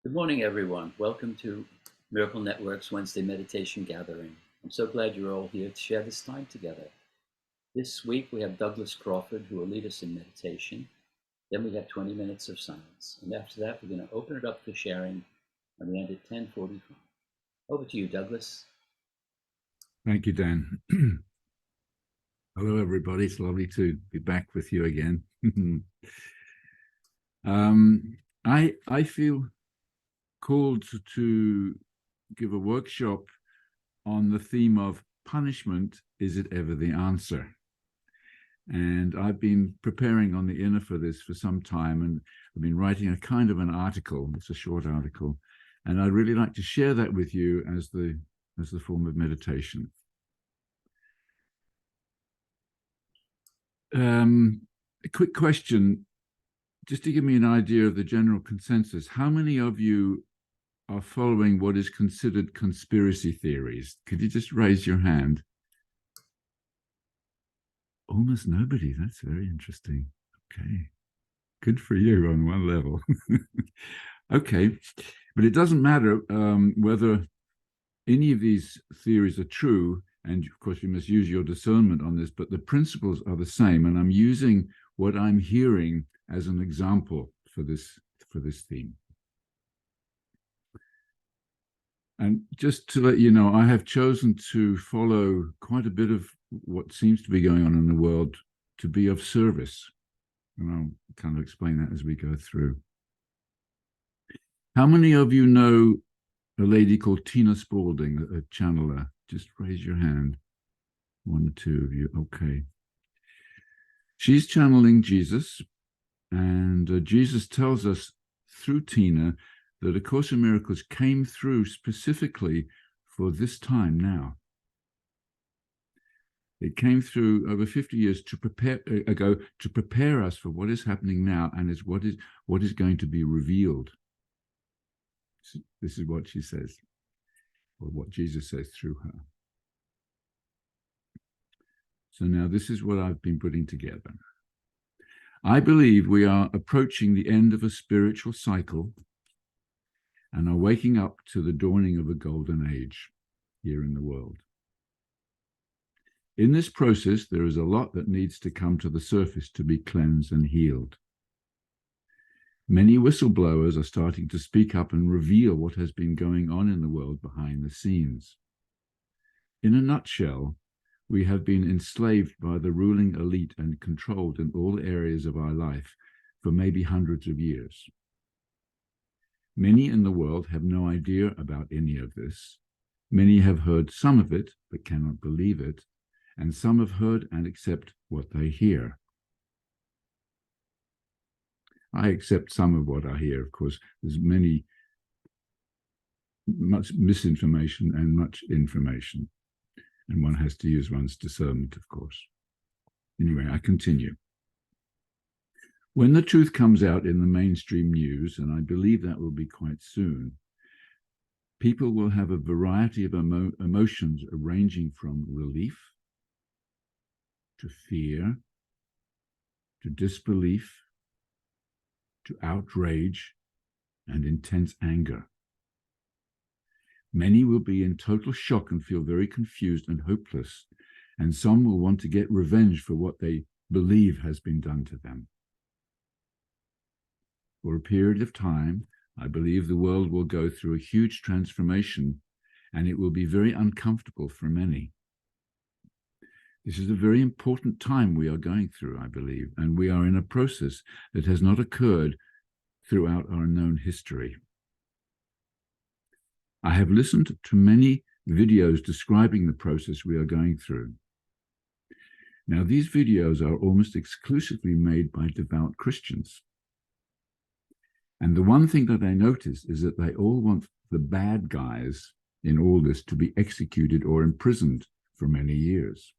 Good morning, everyone. Welcome to Miracle Network's Wednesday Meditation Gathering. I'm so glad you're all here to share this time together. This week we have Douglas Crawford, who will lead us in meditation. Then we have 20 minutes of silence. And after that, we're going to open it up for sharing, and we end at 10:45. Over to you, Douglas. Thank you, Dan. Hello, everybody. It's lovely to be back with you again. I feel called to give a workshop on the theme of punishment. Is it ever the answer? And I've been preparing on the inner for this for some time, and I've been writing a kind of an article. It's a short article, and I'd really like to share that with you as the form of meditation. A quick question, just to give me an idea of the general consensus. How many of you are following what is considered conspiracy theories? Could you just raise your hand? Almost nobody. That's very interesting. Okay. Good for you on one level. Okay. But it doesn't matter whether any of these theories are true. And of course, you must use your discernment on this, but the principles are the same. And I'm using what I'm hearing as an example for this theme. And just to let you know, I have chosen to follow quite a bit of what seems to be going on in the world to be of service. And I'll kind of explain that as we go through. How many of you know a lady called Tina Spalding, a channeler? Just raise your hand. One or two of you. Okay. She's channeling Jesus, and Jesus tells us through Tina that A Course in Miracles came through specifically for this time now. It came through over 50 years to prepare us for what is happening now, and is what is going to be revealed. This is what she says, or what Jesus says through her. So now this is what I've been putting together. I believe we are approaching the end of a spiritual cycle and are waking up to the dawning of a golden age here in the world. In this process, there is a lot that needs to come to the surface to be cleansed and healed. Many whistleblowers are starting to speak up and reveal what has been going on in the world behind the scenes. In a nutshell, we have been enslaved by the ruling elite and controlled in all areas of our life for maybe hundreds of years. Many in the world have no idea about any of this. Many have heard some of it, but cannot believe it. And some have heard and accept what they hear. I accept some of what I hear, of course. There's much misinformation and much information. And one has to use one's discernment, of course. Anyway, I continue. When the truth comes out in the mainstream news, and I believe that will be quite soon, people will have a variety of emotions ranging from relief to fear, to disbelief, to outrage, and intense anger. Many will be in total shock and feel very confused and hopeless, and some will want to get revenge for what they believe has been done to them. For a period of time, I believe the world will go through a huge transformation, and it will be very uncomfortable for many. This is a very important time we are going through, I believe, and we are in a process that has not occurred throughout our known history. I have listened to many videos describing the process we are going through. Now, these videos are almost exclusively made by devout Christians. And the one thing that I notice is that they all want the bad guys in all this to be executed or imprisoned for many years.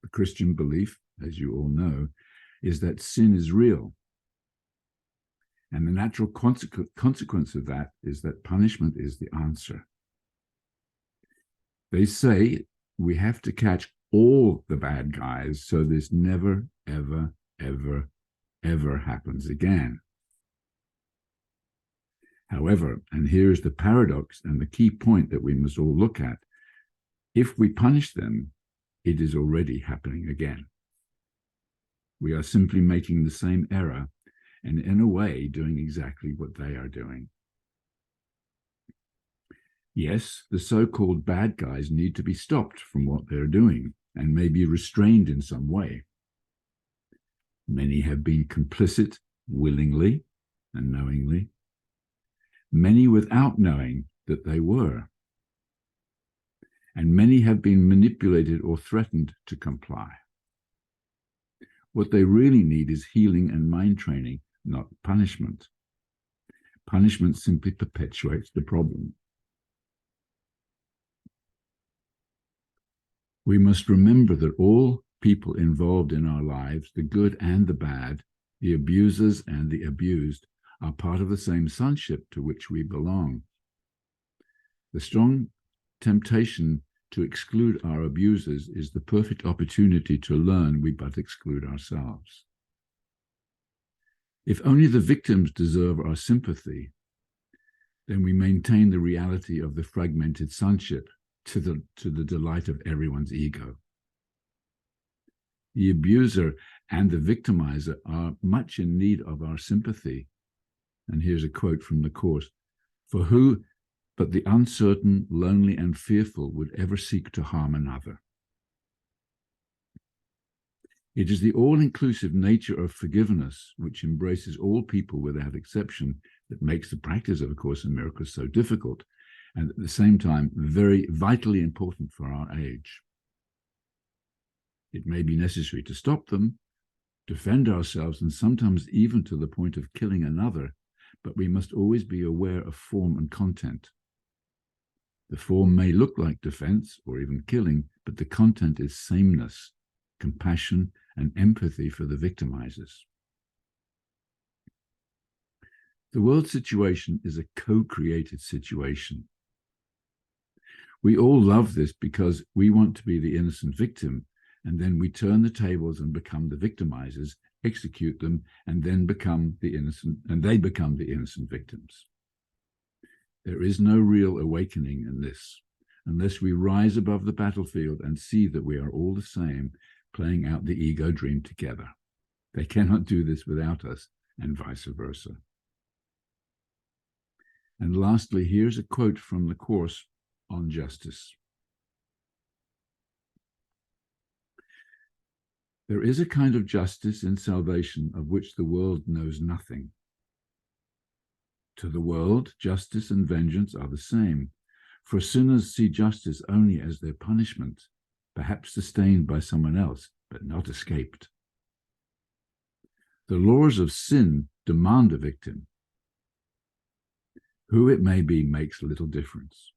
The Christian belief, as you all know, is that sin is real. And the natural consequence of that is that punishment is the answer. They say we have to catch all the bad guys so this never, ever, ever, ever happens again. However, and here is the paradox and the key point that we must all look at, if we punish them, it is already happening again. We are simply making the same error and in a way doing exactly what they are doing. Yes, the so-called bad guys need to be stopped from what they're doing and may be restrained in some way. Many have been complicit willingly and knowingly, many without knowing that they were, and many have been manipulated or threatened to comply. What they really need is healing and mind training, not punishment. Punishment simply perpetuates the problem. We must remember that all people involved in our lives, the good and the bad, the abusers and the abused, are part of the same sonship to which we belong. The strong temptation to exclude our abusers is the perfect opportunity to learn we but exclude ourselves. If only the victims deserve our sympathy, then we maintain the reality of the fragmented sonship to the delight of everyone's ego. The abuser and the victimizer are much in need of our sympathy. And here's a quote from the Course: "For who but the uncertain, lonely, and fearful would ever seek to harm another?" It is the all-inclusive nature of forgiveness, which embraces all people without exception, that makes the practice of A Course in Miracles so difficult, and at the same time very vitally important for our age. It may be necessary to stop them, defend ourselves, and sometimes even to the point of killing another, but we must always be aware of form and content. The form may look like defense or even killing, but the content is sameness, compassion, and empathy for the victimizers. The world situation is a co-created situation. We all love this because we want to be the innocent victim, and then we turn the tables and become the victimizers, execute them, and then become the innocent, and they become the innocent victims. There is no real awakening in this, unless we rise above the battlefield and see that we are all the same, playing out the ego dream together. They cannot do this without us, and vice versa. And lastly, here's a quote from the Course on justice. "There is a kind of justice in salvation of which the world knows nothing. To the world, justice and vengeance are the same, for sinners see justice only as their punishment, perhaps sustained by someone else, but not escaped. The laws of sin demand a victim. Who it may be makes little difference,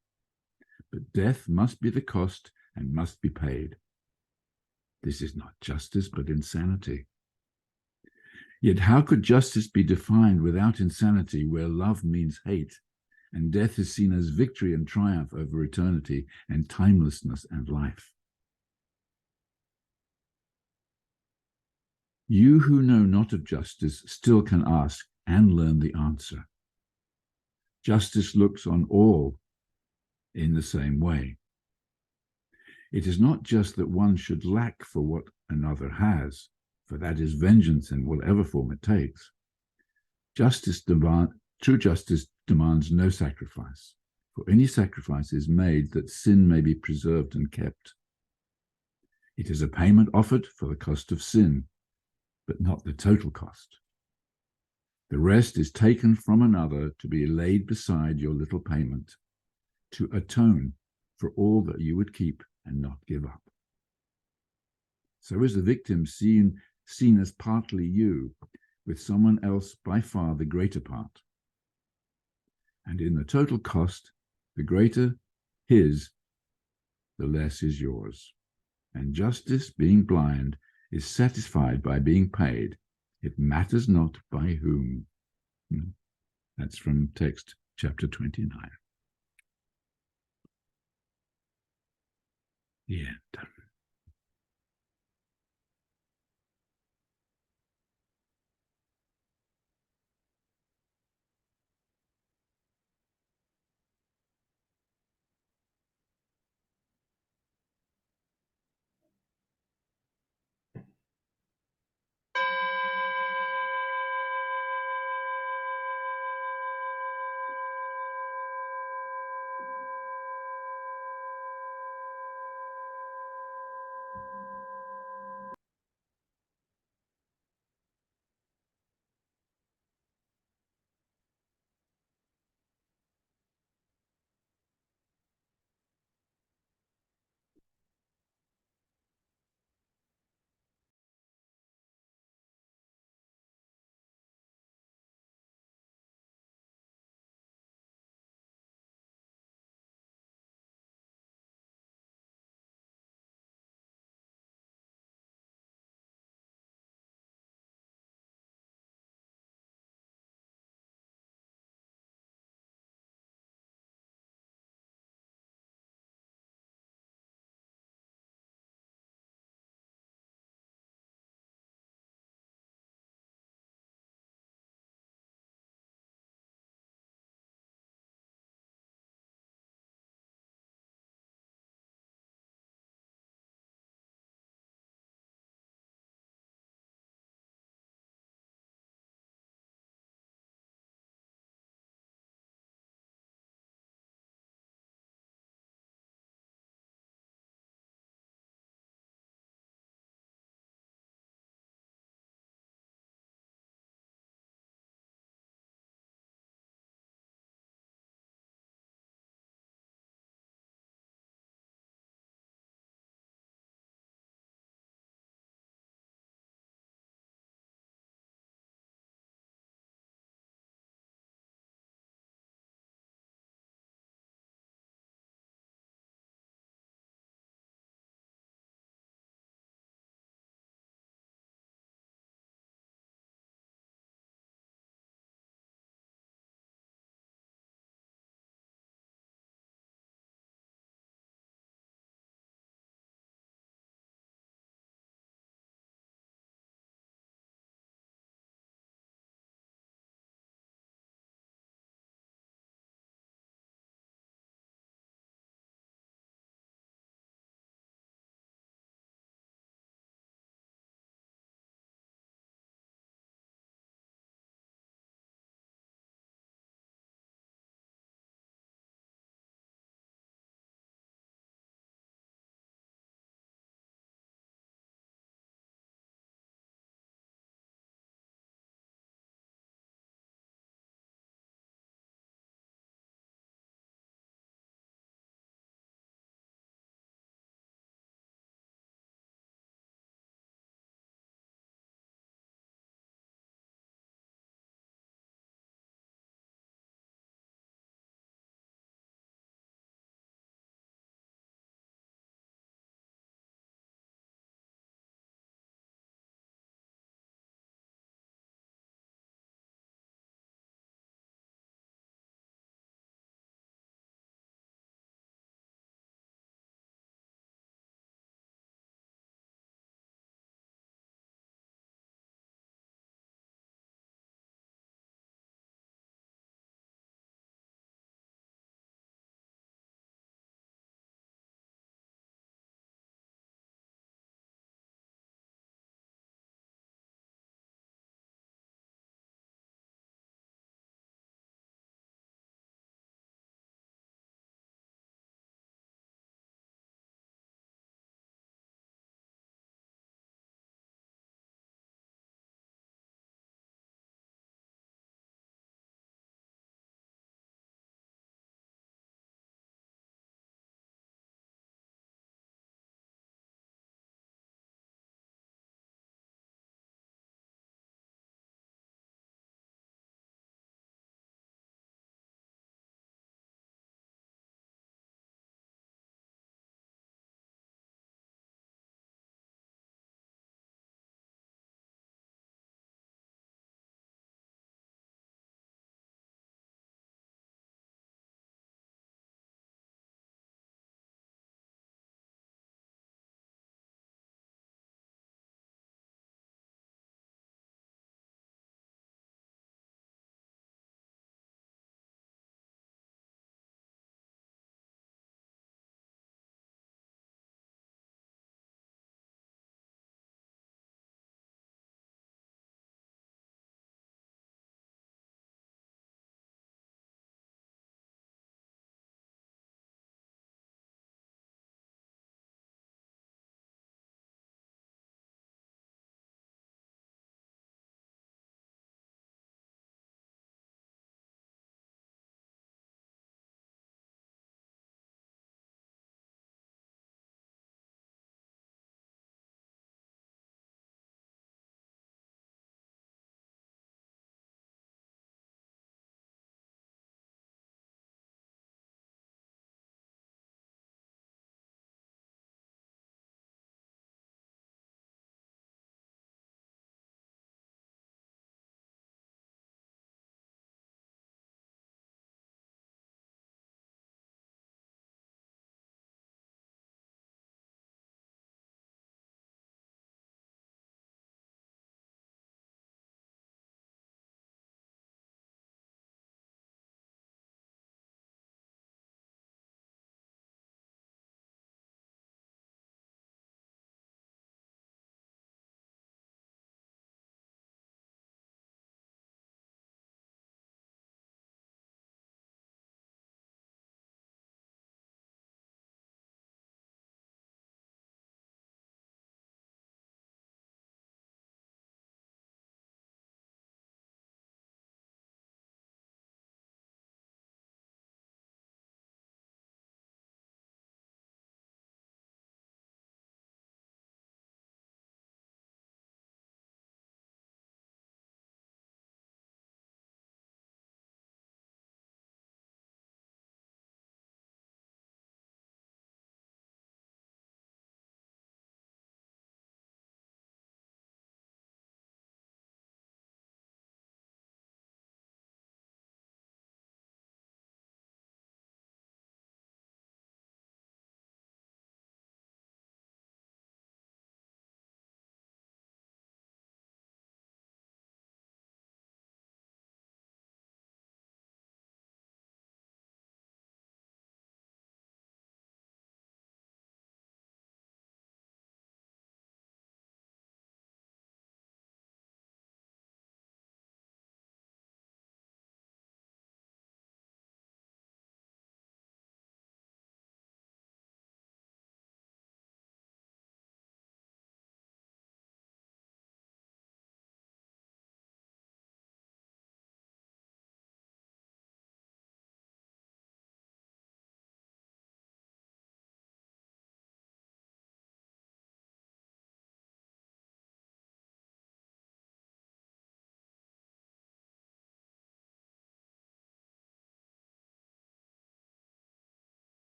but death must be the cost and must be paid. This is not justice, but insanity. Yet how could justice be defined without insanity, where love means hate, and death is seen as victory and triumph over eternity and timelessness and life? You who know not of justice still can ask and learn the answer. Justice looks on all in the same way. It is not just that one should lack for what another has, for that is vengeance in whatever form it takes. True justice demands no sacrifice, for any sacrifice is made that sin may be preserved and kept. It is a payment offered for the cost of sin, but not the total cost. The rest is taken from another to be laid beside your little payment, to atone for all that you would keep and not give up. So is the victim seen as partly you, with someone else by far the greater part. And in the total cost, the greater his, the less is yours. And justice, being blind, is satisfied by being paid. It matters not by whom. That's from text chapter 29. The end.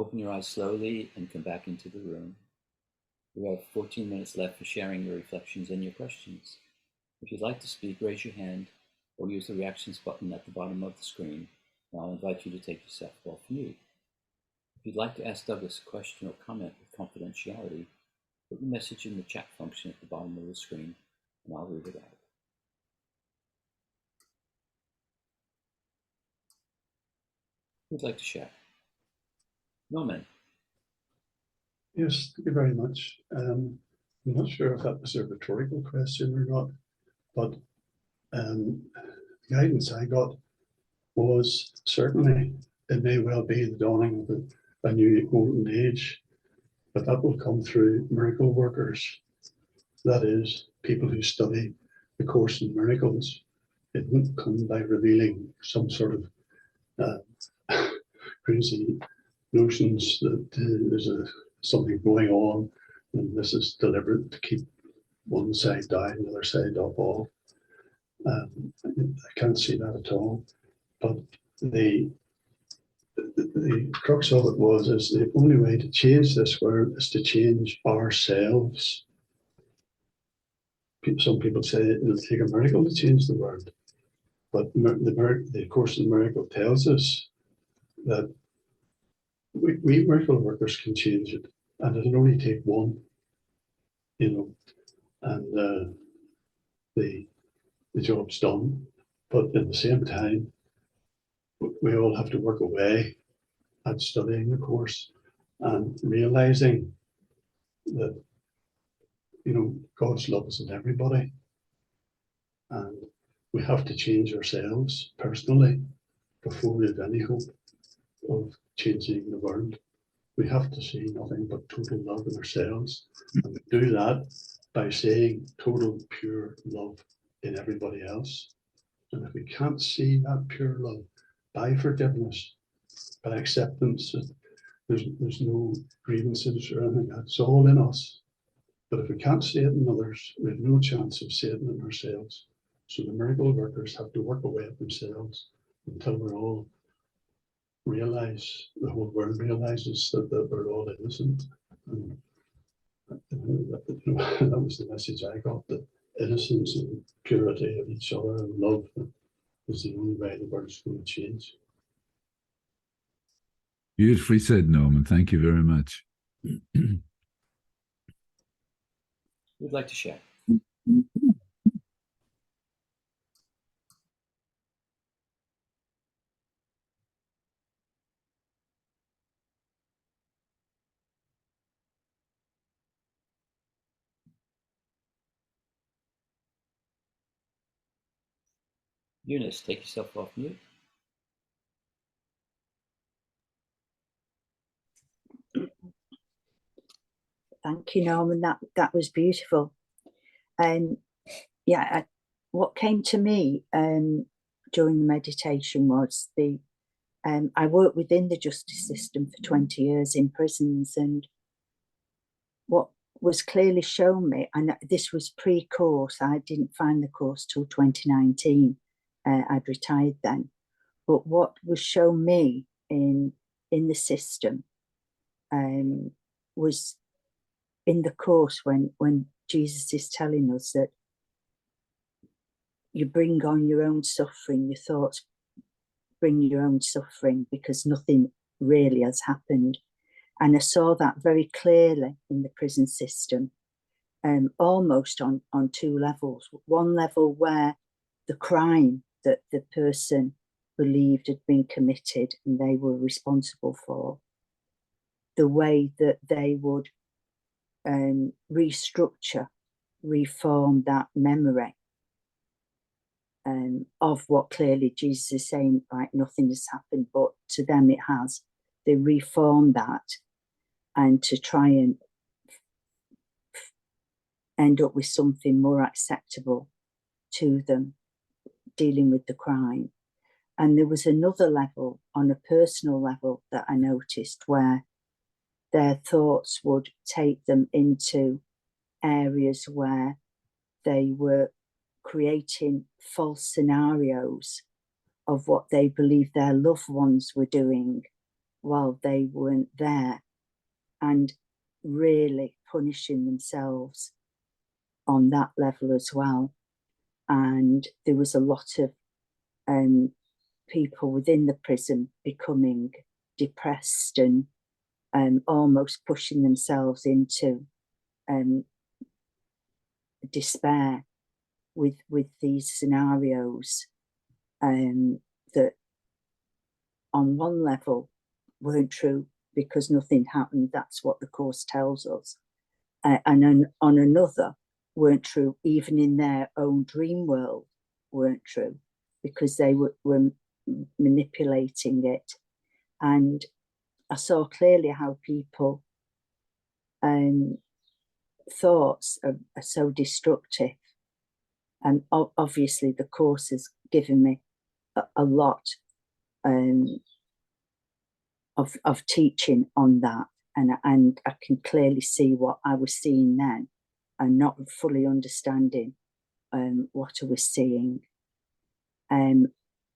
Open your eyes slowly and come back into the room. We have 14 minutes left for sharing your reflections and your questions. If you'd like to speak, raise your hand or use the reactions button at the bottom of the screen, and I'll invite you to take yourself off mute. If you'd like to ask Douglas a question or comment with confidentiality, put your message in the chat function at the bottom of the screen, and I'll read it out. Who'd like to share? Norman. Yes, thank you very much. I'm not sure if that was a rhetorical question or not, but the guidance I got was certainly it may well be the dawning of a new golden age, but that will come through miracle workers. That is, people who study the Course in Miracles. It won't come by revealing some sort of crazy notions that there's something going on and this is deliberate to keep one side down, the other side up all. I can't see that at all. But the crux of it is the only way to change this world is to change ourselves. Some people say it'll take a miracle to change the world, but the Course in Miracle tells us that we miracle workers can change it, and it'll only take one, and the job's done. But at the same time, we all have to work away at studying the Course and realizing that God's love is in everybody, and we have to change ourselves personally before we have any hope of changing the world. We have to see nothing but total love in ourselves, and we do that by saying total pure love in everybody else. And if we can't see that pure love by forgiveness, by acceptance, there's no grievances or anything, that's all in us. But if we can't see it in others, we have no chance of seeing it in ourselves. So the miracle workers have to work away at themselves until we all realize, the whole world realizes that we're all innocent. And that was the message I got, that innocence and purity of each other and love is the only way the world's going to change. Beautifully said, Norman. Thank you very much. Who'd like to share? Eunice, take yourself off mute. Thank you, Norman. That was beautiful. Yeah, what came to me during the meditation was I worked within the justice system for 20 years in prisons, and what was clearly shown me, and this was pre-course, I didn't find the course till 2019, I'd retired then, but what was shown me in the system was in the course when Jesus is telling us that you bring on your own suffering, your thoughts bring your own suffering because nothing really has happened. And I saw that very clearly in the prison system, almost on two levels. One level where the crime that the person believed had been committed and they were responsible for, the way that they would restructure, reform that memory of what clearly Jesus is saying, like nothing has happened, but to them it has. They reform that, and to try and end up with something more acceptable to them, dealing with the crime. And there was another level, on a personal level, that I noticed where their thoughts would take them into areas where they were creating false scenarios of what they believed their loved ones were doing, while they weren't there, and really punishing themselves on that level as well. And there was a lot of people within the prison becoming depressed and almost pushing themselves into despair with these scenarios that on one level weren't true because nothing happened. That's what the Course tells us. And on another weren't true, even in their own dream world weren't true, because they were manipulating it. And I saw clearly how people thoughts are so destructive. And obviously the Course has given me a lot of teaching on that, and I can clearly see what I was seeing then and not fully understanding what I was seeing. And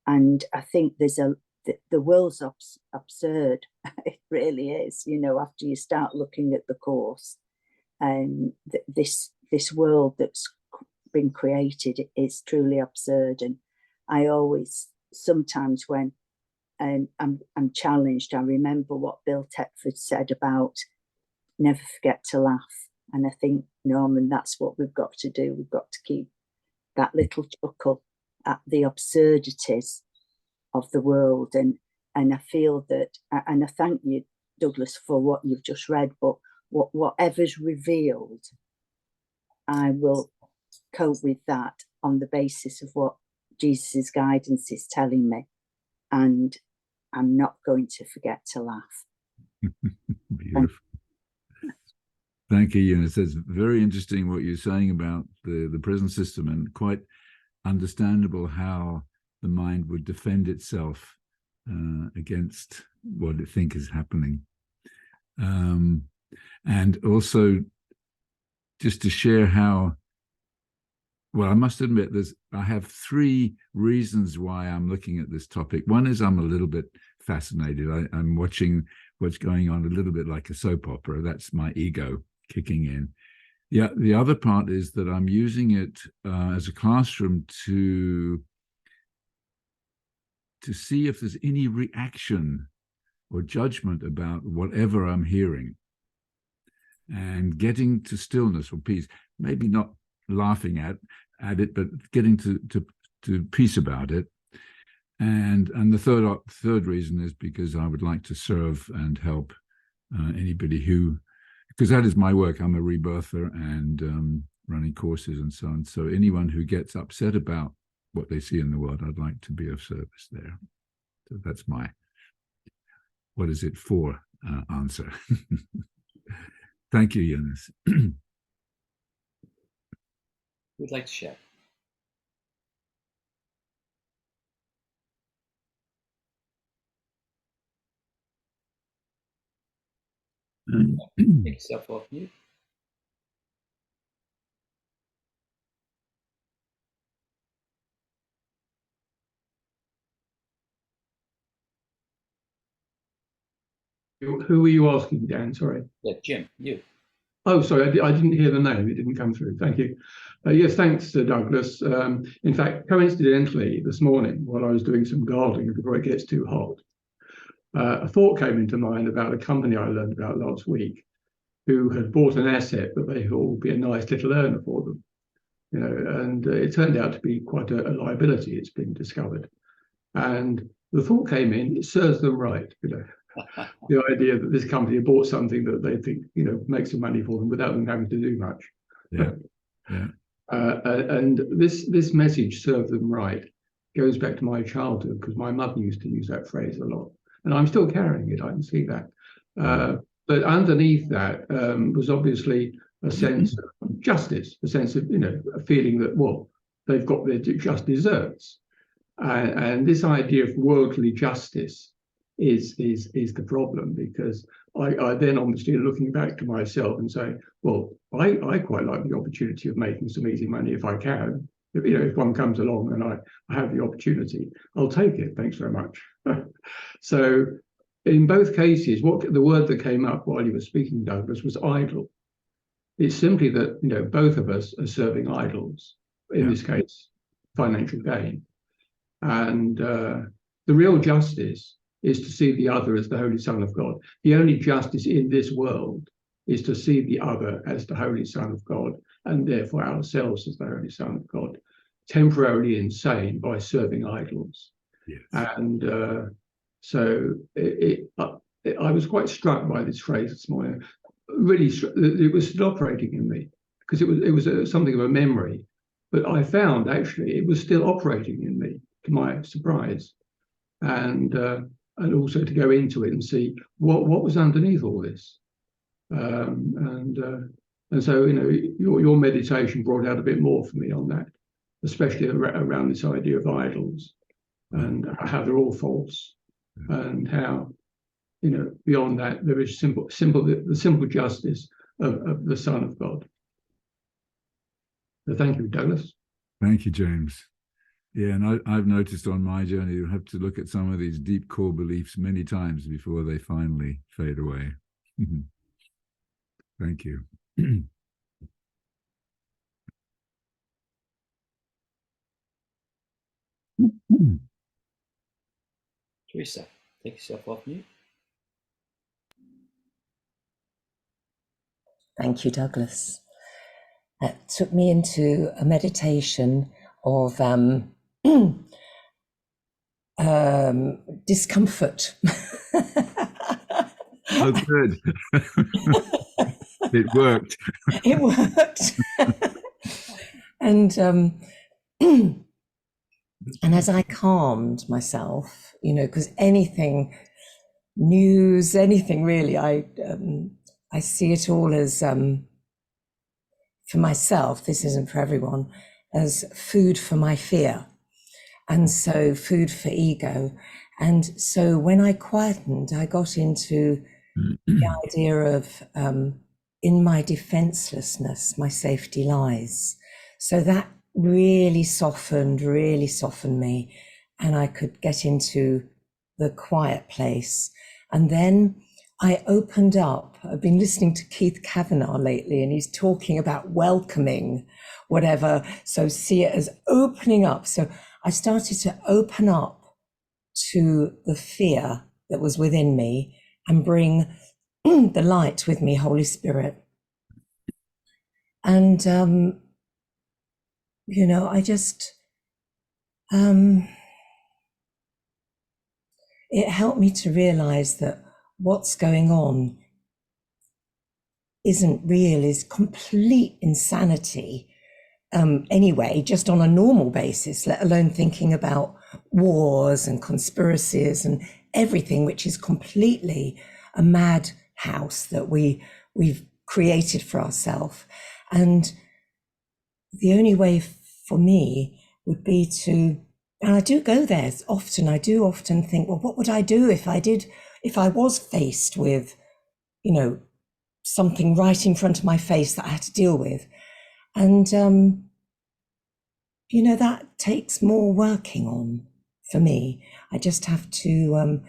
I think there's the world's absurd. It really is, you know, after you start looking at the Course, this world that's been created is truly absurd. And I always, sometimes when I'm challenged, I remember what Bill Thetford said about never forget to laugh. And I think, Norman, that's what we've got to do. We've got to keep that little chuckle at the absurdities of the world. And I feel that, and I thank you, Douglas, for what you've just read, but whatever's revealed, I will cope with that on the basis of what Jesus's guidance is telling me. And I'm not going to forget to laugh. Beautiful. Thank you, Eunice. It's very interesting what you're saying about the prison system, and quite understandable how the mind would defend itself against what it thinks is happening. And also, just to share how, well, I must admit, I have three reasons why I'm looking at this topic. One is I'm a little bit fascinated. I'm watching what's going on a little bit like a soap opera. That's my ego kicking in. Yeah, the other part is that I'm using it as a classroom to see if there's any reaction or judgment about whatever I'm hearing, and getting to stillness or peace. Maybe not laughing at it, but getting to peace about it. And the third reason is because I would like to serve and help anybody who, because that is my work. I'm a rebirther and running courses and so on. So anyone who gets upset about what they see in the world, I'd like to be of service there. So that's my what is it for answer. Thank you, Eunice. Who'd like to share? Take yourself off mute. Who were you asking, Dan? Sorry. Yeah, Jim, you. Oh, sorry, I didn't hear the name. It didn't come through. Thank you. Yes, thanks, Douglas. In fact, coincidentally, this morning, while I was doing some gardening before it gets too hot, a thought came into mind about a company I learned about last week, who had bought an asset that they thought would be a nice little earner for them. You know, and it turned out to be quite a liability. It's been discovered, and the thought came in: it serves them right. You know. The idea that this company bought something that they think, you know, makes some money for them without them having to do much. Yeah, yeah. And this message, serve them right, goes back to my childhood, because my mother used to use that phrase a lot, and I'm still carrying it. I can see that. But underneath that was obviously a sense of justice, a sense of, you know, a feeling that, well, they've got their just deserts, and this idea of worldly justice is the problem, because I then obviously looking back to myself and saying, well, I quite like the opportunity of making some easy money if I can. If, you know, if one comes along and I have the opportunity, I'll take it. Thanks very much. So in both cases, the word that came up while you were speaking, Douglas, was idol. It's simply that, you know, both of us are serving idols, in this case, financial gain. And the real justice is to see the other as the Holy Son of God. The only justice in this world is to see the other as the Holy Son of God, and therefore ourselves as the Holy Son of God, temporarily insane by serving idols. Yes. And so I was quite struck by this phrase this morning. Really, it was still operating in me, because it was something of a memory, but I found actually it was still operating in me, to my surprise, and also to go into it and see what was underneath all this, and so, you know, your meditation brought out a bit more for me on that, especially around this idea of idols and how they're all false, and how, you know, beyond that there is the simple justice of the Son of God. So thank you, Douglas. Thank you, James. Yeah, and I've noticed on my journey, you have to look at some of these deep core beliefs many times before they finally fade away. Thank you. Teresa, take yourself off mute. Thank you, Douglas. That took me into a meditation of discomfort. Oh, good. It worked. It worked. And as I calmed myself, you know, because anything, news, anything really, I see it all as, for myself, this isn't for everyone, as food for my fear. And so food for ego. And so when I quietened, I got into the idea of, in my defenselessness, my safety lies. So that really softened me. And I could get into the quiet place. And then I opened up. I've been listening to Keith Kavanagh lately, and he's talking about welcoming whatever. So see it as opening up. So I started to open up to the fear that was within me and bring the light with me, Holy Spirit. And, you know, I just, it helped me to realize that what's going on isn't real, is complete insanity. Anyway, just on a normal basis, let alone thinking about wars and conspiracies and everything, which is completely a madhouse that we've created for ourselves. And the only way for me would be to, and I do go there often, I do often think, well, what would I do if I was faced with, you know, something right in front of my face that I had to deal with? And, you know, that takes more working on for me. I just have to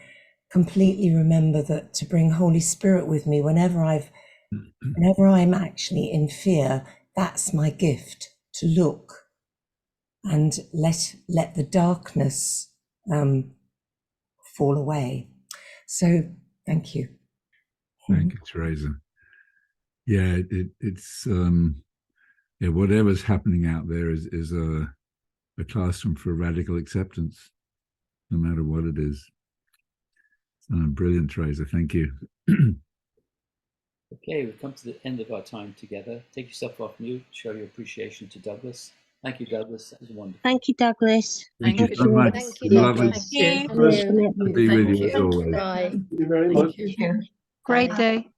completely remember that, to bring Holy Spirit with me whenever I'm actually in fear. That's my gift, to look and let the darkness fall away. So thank you. Thank you, Teresa. Yeah, it's yeah, whatever's happening out there is a classroom for radical acceptance, no matter what it is. Brilliant, Teresa. Thank you. Okay, we've come to the end of our time together. Take yourself off mute, show your appreciation to Douglas. Thank you, Douglas. That was wonderful. Thank you, Douglas. Thank you so much. Thank you, Lovely Douglas. Thank to be with you as always. Bye. Thank you very much. Great day.